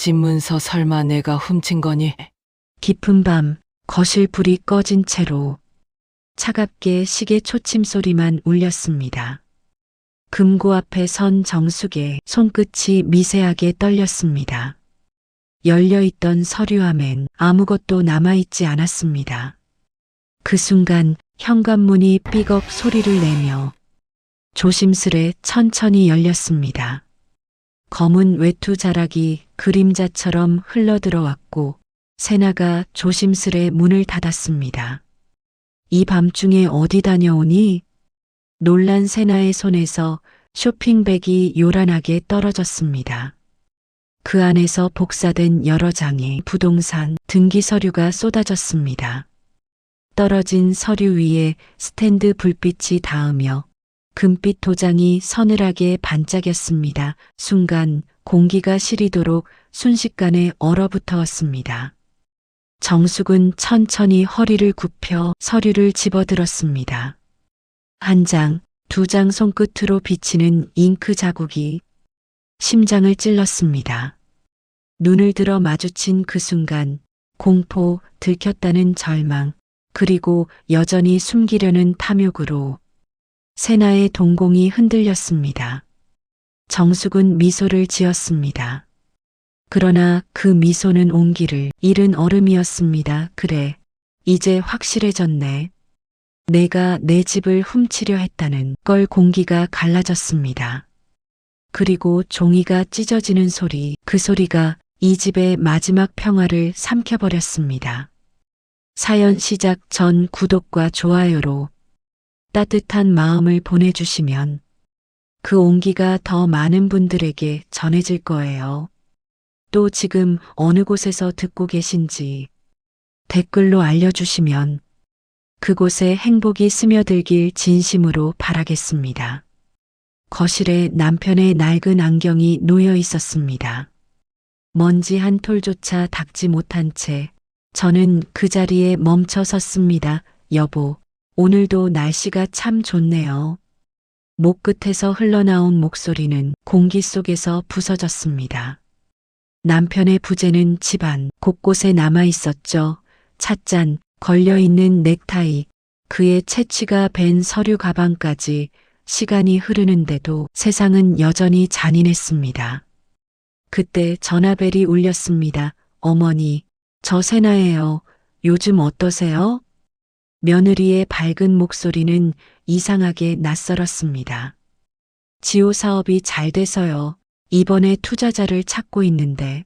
집 문서 설마 내가 훔친 거니? 깊은 밤 거실 불이 꺼진 채로 차갑게 시계 초침 소리만 울렸습니다. 금고 앞에 선 정숙의 손끝이 미세하게 떨렸습니다. 열려있던 서류함엔 아무것도 남아있지 않았습니다. 그 순간 현관문이 삐걱 소리를 내며 조심스레 천천히 열렸습니다. 검은 외투 자락이 그림자처럼 흘러들어왔고 세나가 조심스레 문을 닫았습니다. 이 밤중에 어디 다녀오니? 놀란 세나의 손에서 쇼핑백이 요란하게 떨어졌습니다. 그 안에서 복사된 여러 장의 부동산 등기 서류가 쏟아졌습니다. 떨어진 서류 위에 스탠드 불빛이 닿으며 금빛 도장이 서늘하게 반짝였습니다. 순간 공기가 시리도록 순식간에 얼어붙었습니다. 정숙은 천천히 허리를 굽혀 서류를 집어들었습니다. 한 장, 두 장 손끝으로 비치는 잉크 자국이 심장을 찔렀습니다. 눈을 들어 마주친 그 순간 공포, 들켰다는 절망, 그리고 여전히 숨기려는 탐욕으로 세나의 동공이 흔들렸습니다. 정숙은 미소를 지었습니다. 그러나 그 미소는 온기를 잃은 얼음이었습니다. 그래, 이제 확실해졌네. 내가 내 집을 훔치려 했다는 걸. 공기가 갈라졌습니다. 그리고 종이가 찢어지는 소리, 그 소리가 이 집의 마지막 평화를 삼켜버렸습니다. 사연 시작 전 구독과 좋아요로 따뜻한 마음을 보내주시면 그 온기가 더 많은 분들에게 전해질 거예요. 또 지금 어느 곳에서 듣고 계신지 댓글로 알려주시면 그곳에 행복이 스며들길 진심으로 바라겠습니다. 거실에 남편의 낡은 안경이 놓여 있었습니다. 먼지 한 톨조차 닦지 못한 채 저는 그 자리에 멈춰 섰습니다. 여보, 오늘도 날씨가 참 좋네요. 목 끝에서 흘러나온 목소리는 공기 속에서 부서졌습니다. 남편의 부재는 집안 곳곳에 남아 있었죠. 찻잔, 걸려있는 넥타이, 그의 채취가 밴 서류 가방까지. 시간이 흐르는데도 세상은 여전히 잔인했습니다. 그때 전화벨이 울렸습니다. 어머니, 저 세나예요. 요즘 어떠세요? 며느리의 밝은 목소리는 이상하게 낯설었습니다. 지호 사업이 잘 돼서요. 이번에 투자자를 찾고 있는데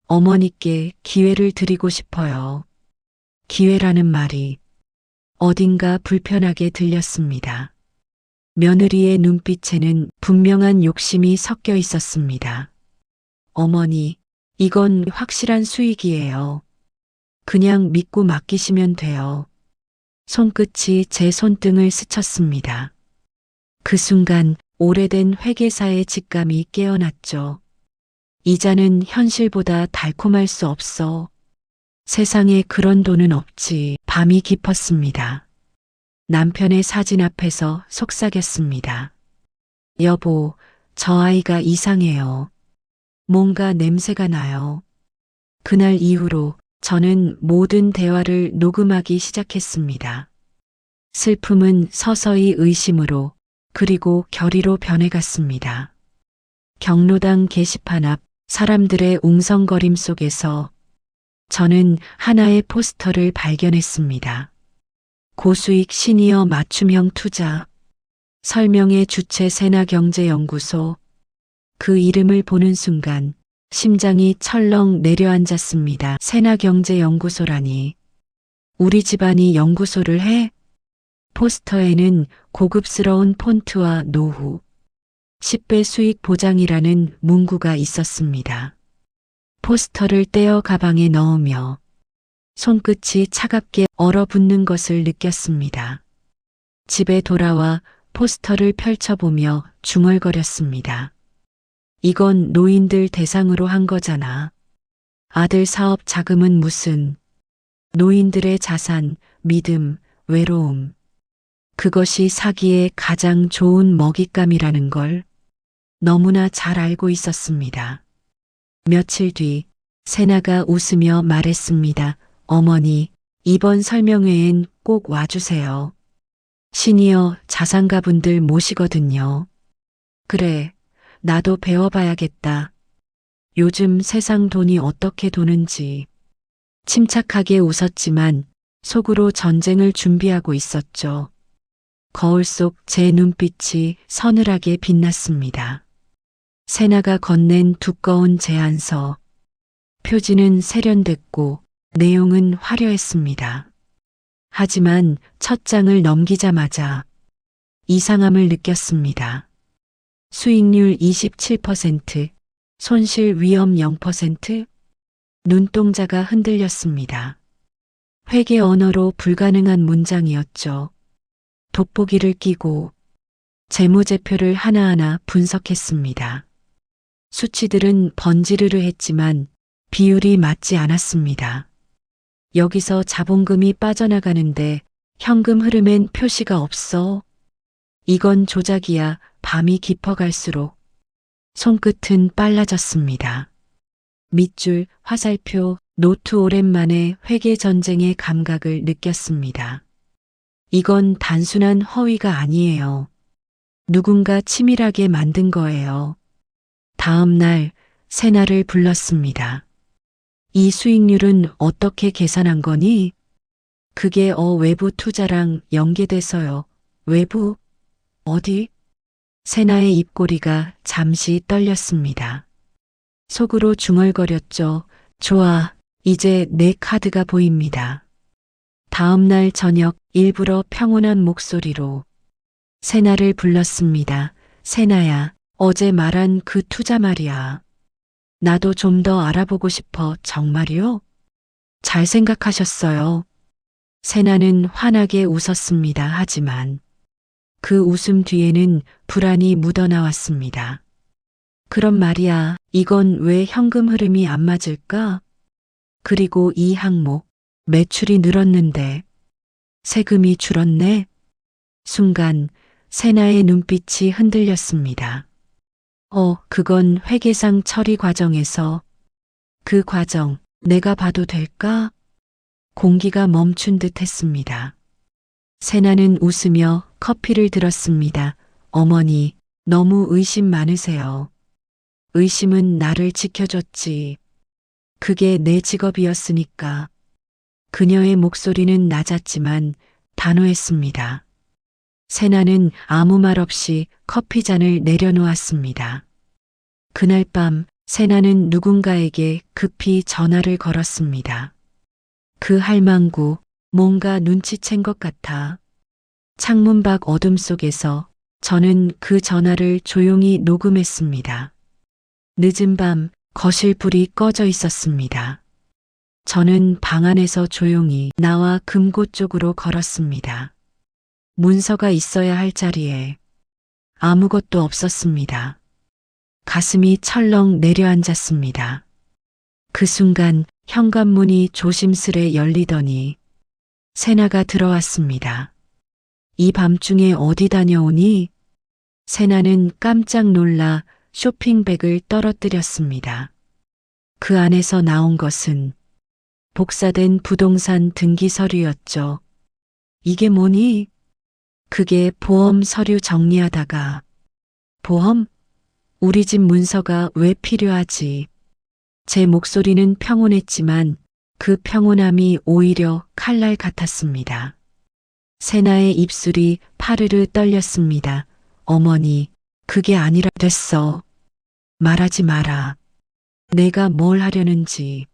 어머니께 기회를 드리고 싶어요. 기회라는 말이 어딘가 불편하게 들렸습니다. 며느리의 눈빛에는 분명한 욕심이 섞여 있었습니다. 어머니, 이건 확실한 수익이에요. 그냥 믿고 맡기시면 돼요. 손끝이 제 손등을 스쳤습니다. 그 순간 오래된 회계사의 직감이 깨어났죠. 이자는 현실보다 달콤할 수 없어. 세상에 그런 돈은 없지. 밤이 깊었습니다. 남편의 사진 앞에서 속삭였습니다. 여보, 저 아이가 이상해요. 뭔가 냄새가 나요. 그날 이후로 저는 모든 대화를 녹음하기 시작했습니다. 슬픔은 서서히 의심으로 그리고 결의로 변해갔습니다. 경로당 게시판 앞 사람들의 웅성거림 속에서 저는 하나의 포스터를 발견했습니다. 고수익 시니어 맞춤형 투자, 설명의 주체 세나경제연구소. 그 이름을 보는 순간 심장이 철렁 내려앉았습니다. 세나경제연구소라니. 우리 집안이 연구소를 해? 포스터에는 고급스러운 폰트와 노후, 10배 수익 보장이라는 문구가 있었습니다. 포스터를 떼어 가방에 넣으며 손끝이 차갑게 얼어붙는 것을 느꼈습니다. 집에 돌아와 포스터를 펼쳐보며 중얼거렸습니다. 이건 노인들 대상으로 한 거잖아. 아들 사업 자금은 무슨. 노인들의 자산, 믿음, 외로움. 그것이 사기의 가장 좋은 먹잇감이라는 걸 너무나 잘 알고 있었습니다. 며칠 뒤 세나가 웃으며 말했습니다. 어머니, 이번 설명회엔 꼭 와주세요. 시니어 자산가분들 모시거든요. 그래, 나도 배워봐야겠다. 요즘 세상 돈이 어떻게 도는지. 침착하게 웃었지만 속으로 전쟁을 준비하고 있었죠. 거울 속 제 눈빛이 서늘하게 빛났습니다. 세나가 건넨 두꺼운 제안서. 표지는 세련됐고 내용은 화려했습니다. 하지만 첫 장을 넘기자마자 이상함을 느꼈습니다. 수익률 27%, 손실 위험 0%? 눈동자가 흔들렸습니다. 회계 언어로 불가능한 문장이었죠. 돋보기를 끼고 재무제표를 하나하나 분석했습니다. 수치들은 번지르르 했지만 비율이 맞지 않았습니다. 여기서 자본금이 빠져나가는데 현금 흐름엔 표시가 없어. 이건 조작이야. 밤이 깊어갈수록 손끝은 빨라졌습니다. 밑줄, 화살표, 노트 오랜만에 회계 전쟁의 감각을 느꼈습니다. 이건 단순한 허위가 아니에요. 누군가 치밀하게 만든 거예요. 다음 날 세나를 불렀습니다. 이 수익률은 어떻게 계산한 거니? 그게 외부 투자랑 연계돼서요. 외부? 어디? 세나의 입꼬리가 잠시 떨렸습니다. 속으로 중얼거렸죠. 좋아, 이제 내 카드가 보입니다. 다음 날 저녁 일부러 평온한 목소리로 세나를 불렀습니다. 세나야, 어제 말한 그 투자 말이야. 나도 좀 더 알아보고 싶어. 정말이요? 잘 생각하셨어요. 세나는 환하게 웃었습니다. 하지만 그 웃음 뒤에는 불안이 묻어나왔습니다. 그럼 말이야, 이건 왜 현금 흐름이 안 맞을까? 그리고 이 항목, 매출이 늘었는데 세금이 줄었네? 순간 세나의 눈빛이 흔들렸습니다. 그건 회계상 처리 과정에서. 그 과정 내가 봐도 될까? 공기가 멈춘 듯 했습니다. 세나는 웃으며 커피를 들었습니다. 어머니, 너무 의심 많으세요. 의심은 나를 지켜줬지. 그게 내 직업이었으니까. 그녀의 목소리는 낮았지만 단호했습니다. 세나는 아무 말 없이 커피잔을 내려놓았습니다. 그날 밤 세나는 누군가에게 급히 전화를 걸었습니다. 그 할망구, 뭔가 눈치챈 것 같아. 창문 밖 어둠 속에서 저는 그 전화를 조용히 녹음했습니다. 늦은 밤 거실 불이 꺼져 있었습니다. 저는 방 안에서 조용히 나와 금고 쪽으로 걸었습니다. 문서가 있어야 할 자리에 아무것도 없었습니다. 가슴이 철렁 내려앉았습니다. 그 순간 현관문이 조심스레 열리더니 세나가 들어왔습니다. 이 밤중에 어디 다녀오니? 세나는 깜짝 놀라 쇼핑백을 떨어뜨렸습니다. 그 안에서 나온 것은 복사된 부동산 등기 서류였죠. 이게 뭐니? 그게 보험 서류 정리하다가. 보험? 우리 집 문서가 왜 필요하지? 제 목소리는 평온했지만 그 평온함이 오히려 칼날 같았습니다. 세나의 입술이 파르르 떨렸습니다. 어머니, 그게 아니라 됐어. 말하지 마라. 내가 뭘 하려는지.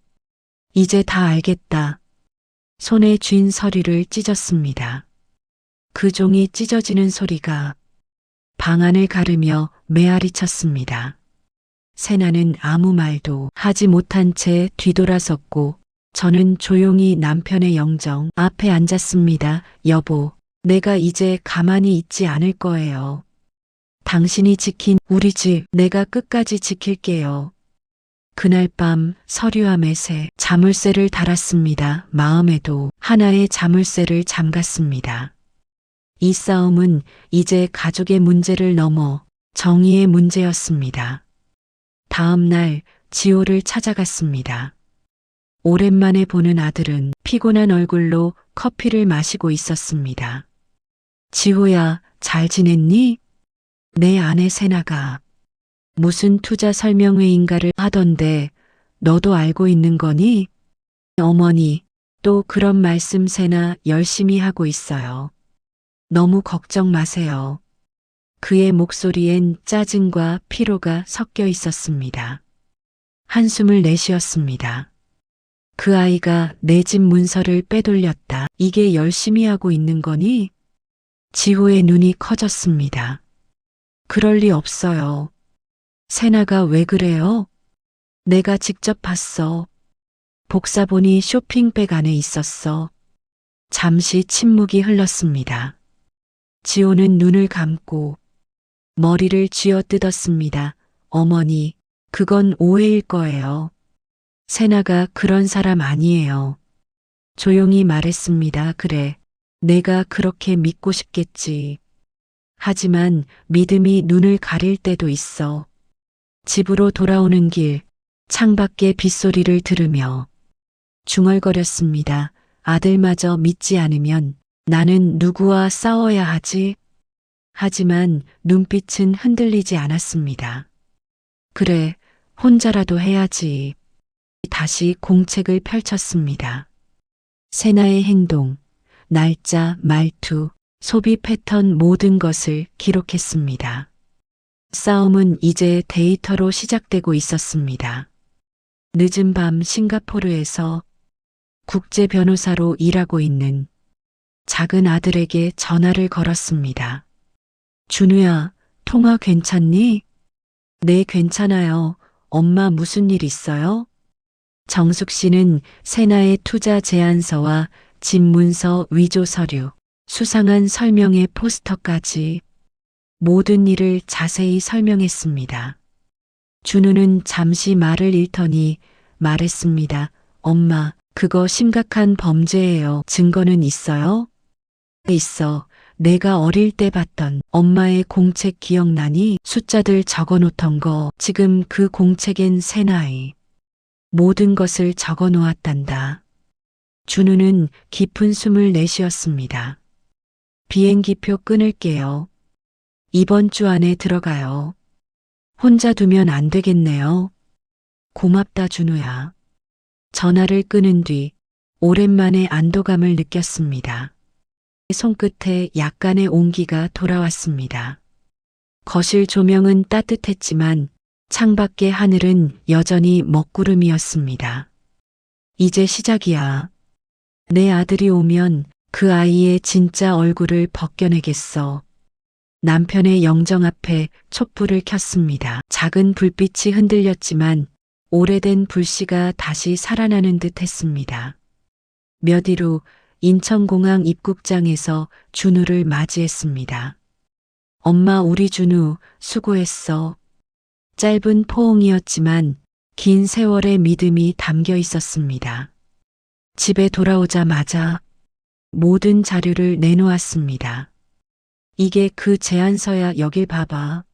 이제 다 알겠다. 손에 쥔 서류를 찢었습니다. 그 종이 찢어지는 소리가 방 안을 가르며 메아리 쳤습니다. 세나는 아무 말도 하지 못한 채 뒤돌아섰고 저는 조용히 남편의 영정 앞에 앉았습니다. 여보, 내가 이제 가만히 있지 않을 거예요. 당신이 지킨 우리 집 내가 끝까지 지킬게요. 그날 밤 서류함에 자물쇠를 달았습니다. 마음에도 하나의 자물쇠를 잠갔습니다. 이 싸움은 이제 가족의 문제를 넘어 정의의 문제였습니다. 다음 날 지호를 찾아갔습니다. 오랜만에 보는 아들은 피곤한 얼굴로 커피를 마시고 있었습니다. 지호야, 잘 지냈니? 내 아내 세나가 무슨 투자 설명회인가를 하던데 너도 알고 있는 거니? 어머니, 또 그런 말씀 세나 열심히 하고 있어요. 너무 걱정 마세요. 그의 목소리엔 짜증과 피로가 섞여 있었습니다. 한숨을 내쉬었습니다. 그 아이가 내 집 문서를 빼돌렸다. 이게 열심히 하고 있는 거니? 지호의 눈이 커졌습니다. 그럴 리 없어요. 세나가 왜 그래요? 내가 직접 봤어. 복사본이 쇼핑백 안에 있었어. 잠시 침묵이 흘렀습니다. 지호는 눈을 감고 머리를 쥐어뜯었습니다. 어머니, 그건 오해일 거예요. 세나가 그런 사람 아니에요. 조용히 말했습니다. 그래, 내가 그렇게 믿고 싶겠지. 하지만 믿음이 눈을 가릴 때도 있어. 집으로 돌아오는 길, 창밖의 빗소리를 들으며 중얼거렸습니다. 아들마저 믿지 않으면 나는 누구와 싸워야 하지? 하지만 눈빛은 흔들리지 않았습니다. 그래, 혼자라도 해야지. 다시 공책을 펼쳤습니다. 세나의 행동, 날짜, 말투, 소비 패턴 모든 것을 기록했습니다. 싸움은 이제 데이터로 시작되고 있었습니다. 늦은 밤 싱가포르에서 국제 변호사로 일하고 있는 작은 아들에게 전화를 걸었습니다. 준우야, 통화 괜찮니? 네, 괜찮아요. 엄마 무슨 일 있어요? 정숙 씨는 세나의 투자 제안서와 집 문서 위조 서류, 수상한 설명의 포스터까지 모든 일을 자세히 설명했습니다. 준우는 잠시 말을 잃더니 말했습니다. 엄마, 그거 심각한 범죄예요. 증거는 있어요? 있어. 내가 어릴 때 봤던 엄마의 공책 기억나니? 숫자들 적어 놓던 거. 지금 그 공책엔 세나의 모든 것을 적어 놓았단다. 준우는 깊은 숨을 내쉬었습니다. 비행기표 끊을게요. 이번 주 안에 들어가요. 혼자 두면 안 되겠네요. 고맙다, 준우야. 전화를 끊은 뒤 오랜만에 안도감을 느꼈습니다. 손끝에 약간의 온기가 돌아왔습니다. 거실 조명은 따뜻했지만 창밖의 하늘은 여전히 먹구름이었습니다. 이제 시작이야. 내 아들이 오면 그 아이의 진짜 얼굴을 벗겨내겠어. 남편의 영정 앞에 촛불을 켰습니다. 작은 불빛이 흔들렸지만 오래된 불씨가 다시 살아나는 듯 했습니다. 몇 일 후 인천공항 입국장에서 준우를 맞이했습니다. 엄마, 우리 준우 수고했어. 짧은 포옹이었지만 긴 세월의 믿음이 담겨 있었습니다. 집에 돌아오자마자 모든 자료를 내놓았습니다. 이게 그 제안서야. 여길 봐봐.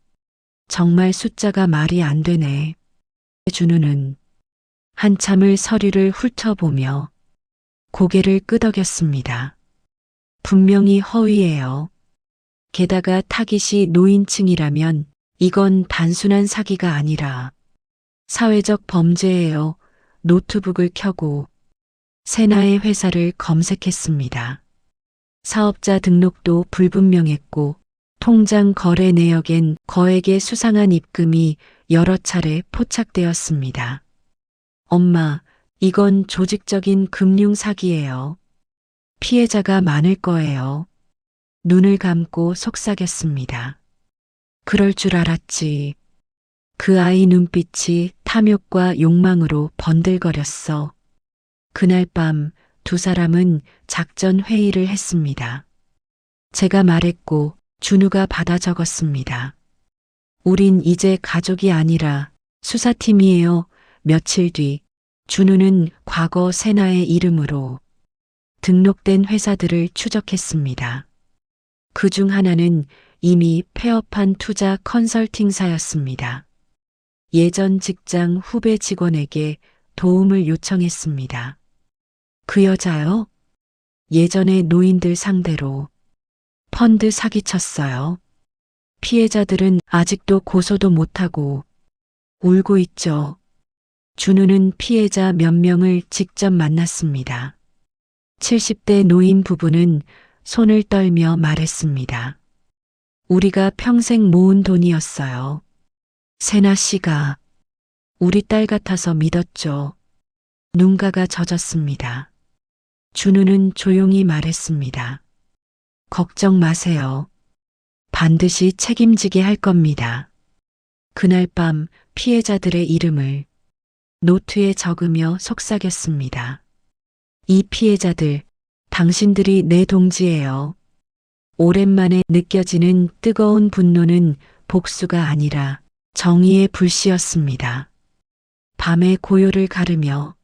정말 숫자가 말이 안 되네. 준우는 한참을 서류를 훑어보며 고개를 끄덕였습니다. 분명히 허위예요. 게다가 타깃이 노인층이라면 이건 단순한 사기가 아니라 사회적 범죄예요. 노트북을 켜고 세나의 회사를 검색했습니다. 사업자 등록도 불분명했고 통장 거래 내역엔 거액의 수상한 입금이 여러 차례 포착되었습니다. 엄마, 이건 조직적인 금융 사기예요. 피해자가 많을 거예요. 눈을 감고 속삭였습니다. 그럴 줄 알았지. 그 아이 눈빛이 탐욕과 욕망으로 번들거렸어. 그날 밤 두 사람은 작전 회의를 했습니다. 제가 말했고 준우가 받아 적었습니다. 우린 이제 가족이 아니라 수사팀이에요. 며칠 뒤 준우는 과거 세나의 이름으로 등록된 회사들을 추적했습니다. 그 중 하나는 이미 폐업한 투자 컨설팅사였습니다. 예전 직장 후배 직원에게 도움을 요청했습니다. 그 여자요? 예전에 노인들 상대로 펀드 사기쳤어요. 피해자들은 아직도 고소도 못하고 울고 있죠. 준우는 피해자 몇 명을 직접 만났습니다. 70대 노인 부부는 손을 떨며 말했습니다. 우리가 평생 모은 돈이었어요. 세나 씨가 우리 딸 같아서 믿었죠. 눈가가 젖었습니다. 준우는 조용히 말했습니다. 걱정 마세요. 반드시 책임지게 할 겁니다. 그날 밤 피해자들의 이름을 노트에 적으며 속삭였습니다. 이 피해자들, 당신들이 내 동지예요. 오랜만에 느껴지는 뜨거운 분노는 복수가 아니라 정의의 불씨였습니다. 밤의 고요를 가르며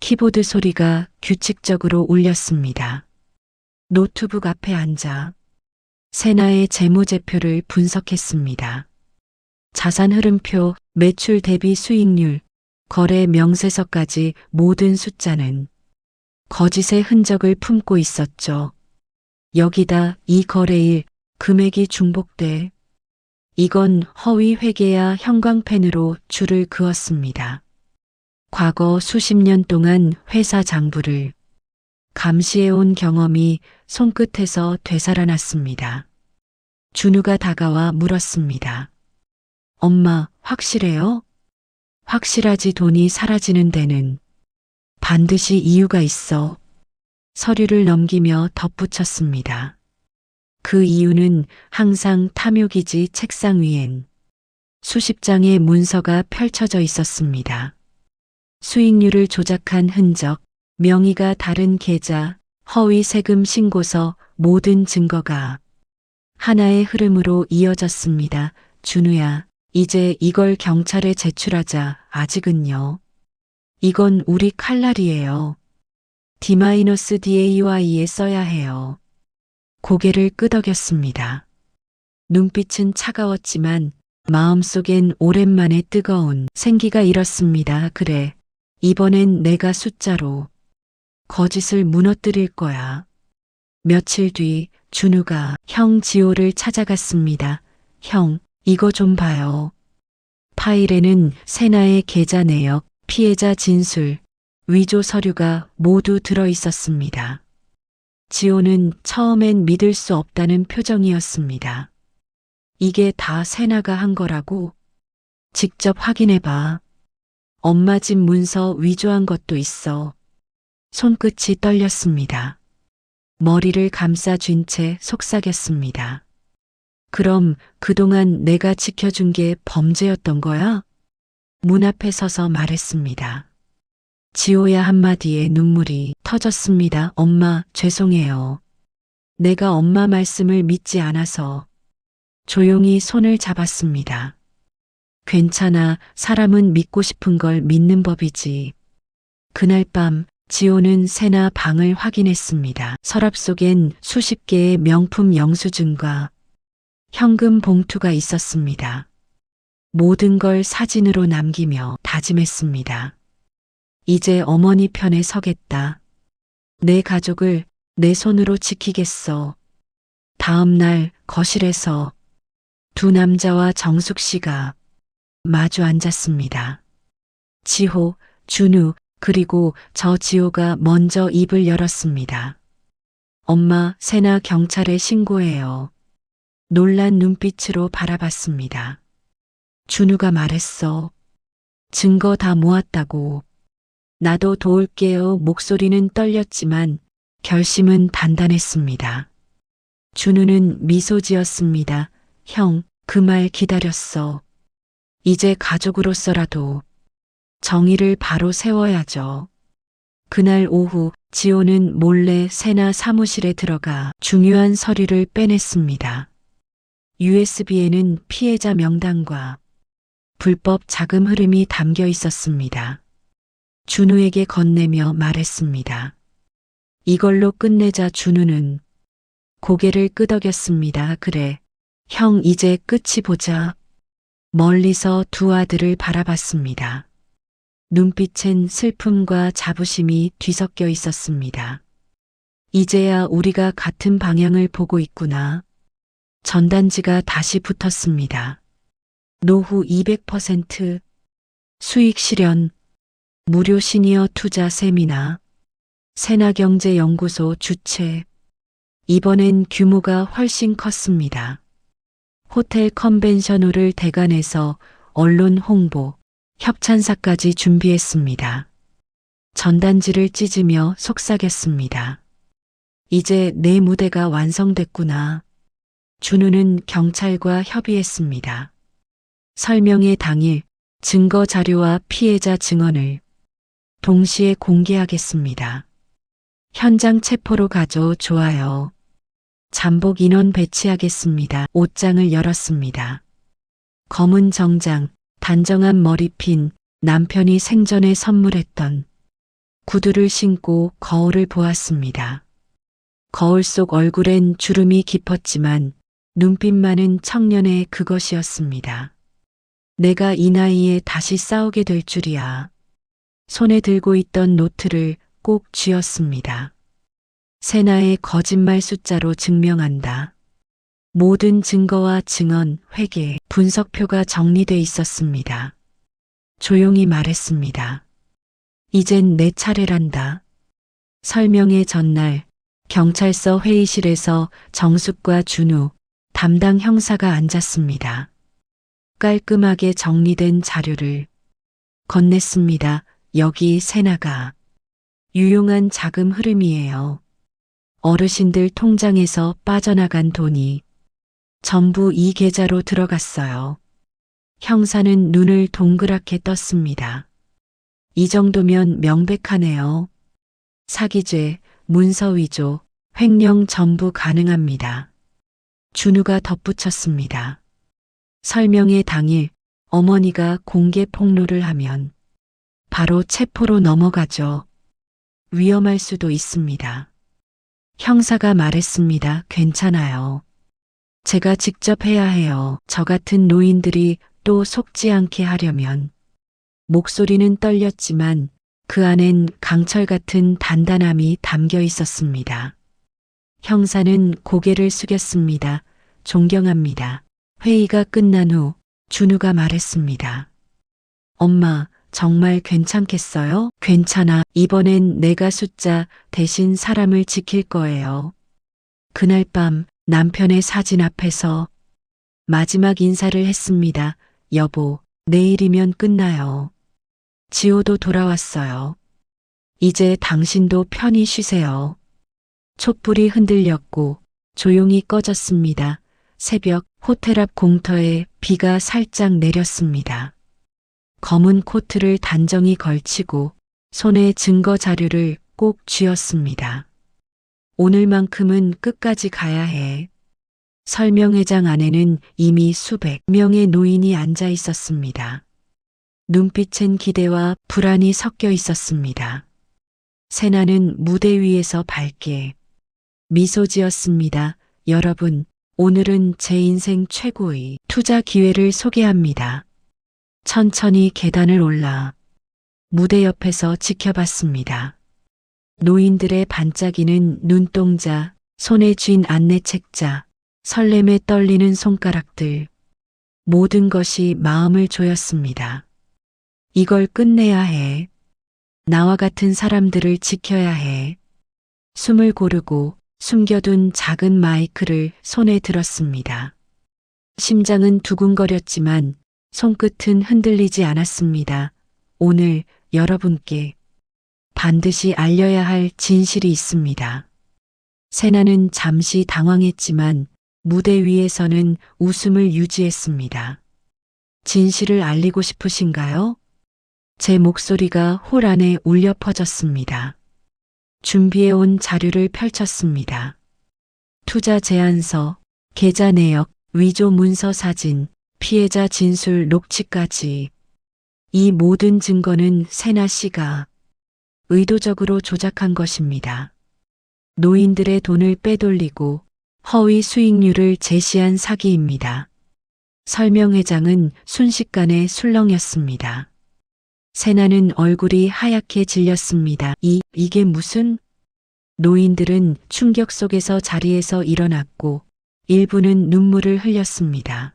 키보드 소리가 규칙적으로 울렸습니다. 노트북 앞에 앉아 세나의 재무제표를 분석했습니다. 자산 흐름표, 매출 대비 수익률, 거래 명세서까지 모든 숫자는 거짓의 흔적을 품고 있었죠. 여기다 이 거래일 금액이 중복돼 이건 허위 회계야 형광펜으로 줄을 그었습니다. 과거 수십 년 동안 회사 장부를 감시해온 경험이 손끝에서 되살아났습니다. 준우가 다가와 물었습니다. 엄마, 확실해요? 확실하지. 돈이 사라지는 데는 반드시 이유가 있어. 서류를 넘기며 덧붙였습니다. 그 이유는 항상 탐욕이지. 책상 위엔 수십 장의 문서가 펼쳐져 있었습니다. 수익률을 조작한 흔적, 명의가 다른 계좌, 허위 세금 신고서, 모든 증거가 하나의 흐름으로 이어졌습니다. 준우야, 이제 이걸 경찰에 제출하자. 아직은요. 이건 우리 칼날이에요. D-DAY에 써야 해요. 고개를 끄덕였습니다. 눈빛은 차가웠지만 마음속엔 오랜만에 뜨거운 생기가 일었습니다. 그래, 이번엔 내가 숫자로 거짓을 무너뜨릴 거야. 며칠 뒤 준우가 형 지호를 찾아갔습니다. 형, 이거 좀 봐요. 파일에는 세나의 계좌 내역, 피해자 진술, 위조 서류가 모두 들어 있었습니다. 지호는 처음엔 믿을 수 없다는 표정이었습니다. 이게 다 세나가 한 거라고? 직접 확인해봐. 엄마 집 문서 위조한 것도 있어. 손끝이 떨렸습니다. 머리를 감싸쥔 채 속삭였습니다. 그럼 그동안 내가 지켜준 게 범죄였던 거야? 문 앞에 서서 말했습니다. 지호야 한마디에 눈물이 터졌습니다. 엄마, 죄송해요. 내가 엄마 말씀을 믿지 않아서. 조용히 손을 잡았습니다. 괜찮아, 사람은 믿고 싶은 걸 믿는 법이지. 그날 밤 지호는 세나 방을 확인했습니다. 서랍 속엔 수십 개의 명품 영수증과 현금 봉투가 있었습니다. 모든 걸 사진으로 남기며 다짐했습니다. 이제 어머니 편에 서겠다. 내 가족을 내 손으로 지키겠어. 다음 날 거실에서 두 남자와 정숙 씨가 마주 앉았습니다. 지호, 준우, 그리고 저 지호가 먼저 입을 열었습니다. 엄마, 세나 경찰에 신고해요. 놀란 눈빛으로 바라봤습니다. 준우가 말했어. 증거 다 모았다고. 나도 도울게요. 목소리는 떨렸지만 결심은 단단했습니다. 준우는 미소 지었습니다. 형, 그 말 기다렸어. 이제 가족으로서라도 정의를 바로 세워야죠. 그날 오후 지호는 몰래 세나 사무실에 들어가 중요한 서류를 빼냈습니다. USB에는 피해자 명단과 불법 자금 흐름이 담겨 있었습니다. 준우에게 건네며 말했습니다. 이걸로 끝내자. 준우는 고개를 끄덕였습니다. 그래, 형 이제 끝이 보자. 멀리서 두 아들을 바라봤습니다. 눈빛엔 슬픔과 자부심이 뒤섞여 있었습니다. 이제야 우리가 같은 방향을 보고 있구나. 전단지가 다시 붙었습니다. 노후 200%, 수익 실현, 무료 시니어 투자 세미나, 세나경제연구소 주최. 이번엔 규모가 훨씬 컸습니다. 호텔 컨벤션홀을 대관해서 언론 홍보, 협찬사까지 준비했습니다. 전단지를 찢으며 속삭였습니다. 이제 내 무대가 완성됐구나. 준우는 경찰과 협의했습니다. 설명회 당일 증거 자료와 피해자 증언을 동시에 공개하겠습니다. 현장 체포로 가죠. 좋아요. 잠복 인원 배치하겠습니다. 옷장을 열었습니다. 검은 정장, 단정한 머리핀, 남편이 생전에 선물했던 구두를 신고 거울을 보았습니다. 거울 속 얼굴엔 주름이 깊었지만 눈빛만은 청년의 그것이었습니다. 내가 이 나이에 다시 싸우게 될 줄이야. 손에 들고 있던 노트를 꼭 쥐었습니다. 세나의 거짓말 숫자로 증명한다. 모든 증거와 증언, 회계, 분석표가 정리돼 있었습니다. 조용히 말했습니다. 이젠 내 차례란다. 설명회 전날 경찰서 회의실에서 정숙과 준우, 담당 형사가 앉았습니다. 깔끔하게 정리된 자료를 건넸습니다. 여기 세나가 유용한 자금 흐름이에요. 어르신들 통장에서 빠져나간 돈이 전부 이 계좌로 들어갔어요. 형사는 눈을 동그랗게 떴습니다. 이 정도면 명백하네요. 사기죄, 문서위조, 횡령 전부 가능합니다. 준우가 덧붙였습니다. 설명회 당일 어머니가 공개 폭로를 하면 바로 체포로 넘어가죠. 위험할 수도 있습니다. 형사가 말했습니다. 괜찮아요. 제가 직접 해야 해요. 저 같은 노인들이 또 속지 않게 하려면. 목소리는 떨렸지만 그 안엔 강철 같은 단단함이 담겨 있었습니다. 형사는 고개를 숙였습니다. 존경합니다. 회의가 끝난 후 준우가 말했습니다. 엄마, 정말 괜찮겠어요? 괜찮아. 이번엔 내가 숫자 대신 사람을 지킬 거예요. 그날 밤 남편의 사진 앞에서 마지막 인사를 했습니다. 여보, 내일이면 끝나요. 지호도 돌아왔어요. 이제 당신도 편히 쉬세요. 촛불이 흔들렸고 조용히 꺼졌습니다. 새벽 호텔 앞 공터에 비가 살짝 내렸습니다. 검은 코트를 단정히 걸치고 손에 증거 자료를 꼭 쥐었습니다. 오늘만큼은 끝까지 가야 해. 설명회장 안에는 이미 수백 명의 노인이 앉아 있었습니다. 눈빛엔 기대와 불안이 섞여 있었습니다. 세나는 무대 위에서 밝게 미소 지었습니다. 여러분, 오늘은 제 인생 최고의 투자 기회를 소개합니다. 천천히 계단을 올라 무대 옆에서 지켜봤습니다. 노인들의 반짝이는 눈동자, 손에 쥔 안내 책자, 설렘에 떨리는 손가락들, 모든 것이 마음을 조였습니다. 이걸 끝내야 해. 나와 같은 사람들을 지켜야 해. 숨을 고르고 숨겨둔 작은 마이크를 손에 들었습니다. 심장은 두근거렸지만 손끝은 흔들리지 않았습니다. 오늘 여러분께 반드시 알려야 할 진실이 있습니다. 세나는 잠시 당황했지만 무대 위에서는 웃음을 유지했습니다. 진실을 알리고 싶으신가요? 제 목소리가 홀 안에 울려 퍼졌습니다. 준비해온 자료를 펼쳤습니다. 투자 제안서, 계좌 내역, 위조 문서 사진, 피해자 진술 녹취까지. 이 모든 증거는 세나 씨가 의도적으로 조작한 것입니다. 노인들의 돈을 빼돌리고 허위 수익률을 제시한 사기입니다. 설명회장은 순식간에 술렁였습니다. 세나는 얼굴이 하얗게 질렸습니다. 이게 무슨? 노인들은 충격 속에서 자리에서 일어났고 일부는 눈물을 흘렸습니다.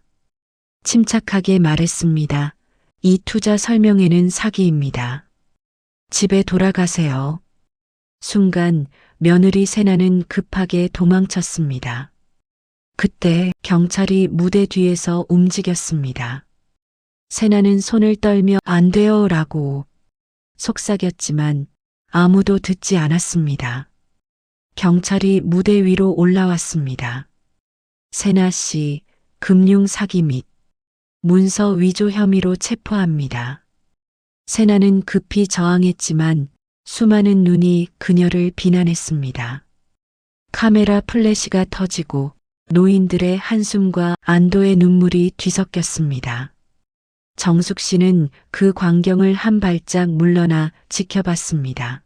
침착하게 말했습니다. 이 투자 설명회는 사기입니다. 집에 돌아가세요. 순간 며느리 세나는 급하게 도망쳤습니다. 그때 경찰이 무대 뒤에서 움직였습니다. 세나는 손을 떨며 안 돼요 라고 속삭였지만 아무도 듣지 않았습니다. 경찰이 무대 위로 올라왔습니다. 세나 씨 금융 사기 및 문서 위조 혐의로 체포합니다. 세나는 급히 저항했지만 수많은 눈이 그녀를 비난했습니다. 카메라 플래시가 터지고 노인들의 한숨과 안도의 눈물이 뒤섞였습니다. 정숙 씨는 그 광경을 한 발짝 물러나 지켜봤습니다.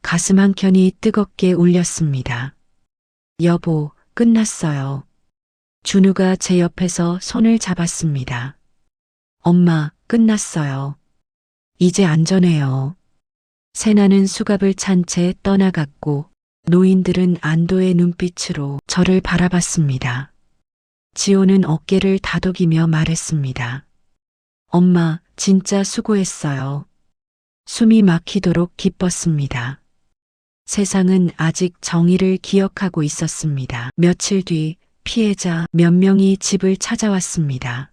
가슴 한켠이 뜨겁게 울렸습니다. 여보, 끝났어요. 준우가 제 옆에서 손을 잡았습니다. 엄마, 끝났어요. 이제 안전해요. 세나는 수갑을 찬 채 떠나갔고 노인들은 안도의 눈빛으로 저를 바라봤습니다. 지호는 어깨를 다독이며 말했습니다. 엄마, 진짜 수고했어요. 숨이 막히도록 기뻤습니다. 세상은 아직 정의를 기억하고 있었습니다. 며칠 뒤 피해자 몇 명이 집을 찾아왔습니다.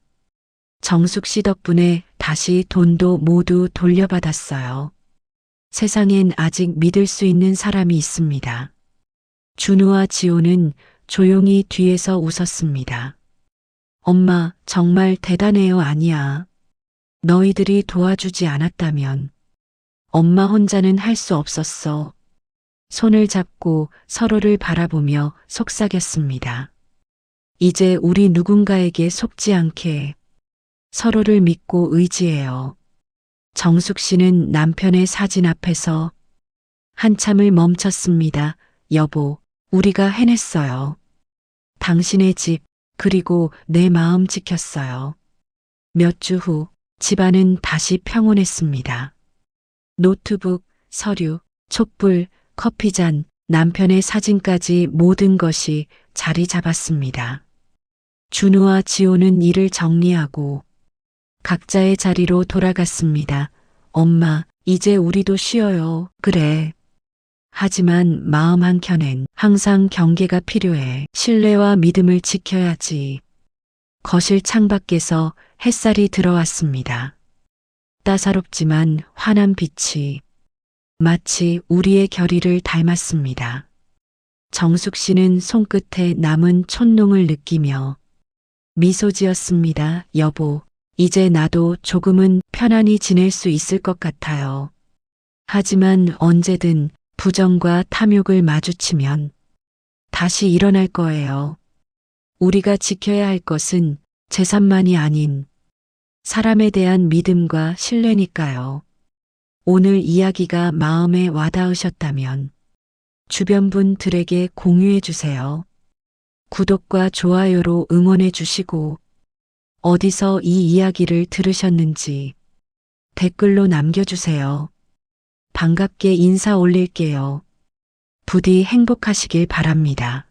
정숙 씨 덕분에 다시 돈도 모두 돌려받았어요. 세상엔 아직 믿을 수 있는 사람이 있습니다. 준우와 지호는 조용히 뒤에서 웃었습니다. 엄마, 정말 대단해요. 아니야. 너희들이 도와주지 않았다면 엄마 혼자는 할 수 없었어. 손을 잡고 서로를 바라보며 속삭였습니다. 이제 우리 누군가에게 속지 않게 서로를 믿고 의지해요. 정숙 씨는 남편의 사진 앞에서 한참을 멈췄습니다. 여보, 우리가 해냈어요. 당신의 집, 그리고 내 마음 지켰어요. 몇 주 후 집안은 다시 평온했습니다. 노트북, 서류, 촛불, 커피잔, 남편의 사진까지 모든 것이 자리 잡았습니다. 준우와 지호는 일을 정리하고 각자의 자리로 돌아갔습니다. 엄마, 이제 우리도 쉬어요. 그래. 하지만 마음 한켠엔 항상 경계가 필요해. 신뢰와 믿음을 지켜야지. 거실 창밖에서 햇살이 들어왔습니다. 따사롭지만 환한 빛이 마치 우리의 결의를 닮았습니다. 정숙 씨는 손끝에 남은 촛농을 느끼며 미소 지었습니다. 여보, 이제 나도 조금은 편안히 지낼 수 있을 것 같아요. 하지만 언제든 부정과 탐욕을 마주치면 다시 일어날 거예요. 우리가 지켜야 할 것은 재산만이 아닌 사람에 대한 믿음과 신뢰니까요. 오늘 이야기가 마음에 와닿으셨다면 주변 분들에게 공유해 주세요. 구독과 좋아요로 응원해 주시고 어디서 이 이야기를 들으셨는지 댓글로 남겨주세요. 반갑게 인사 올릴게요. 부디 행복하시길 바랍니다.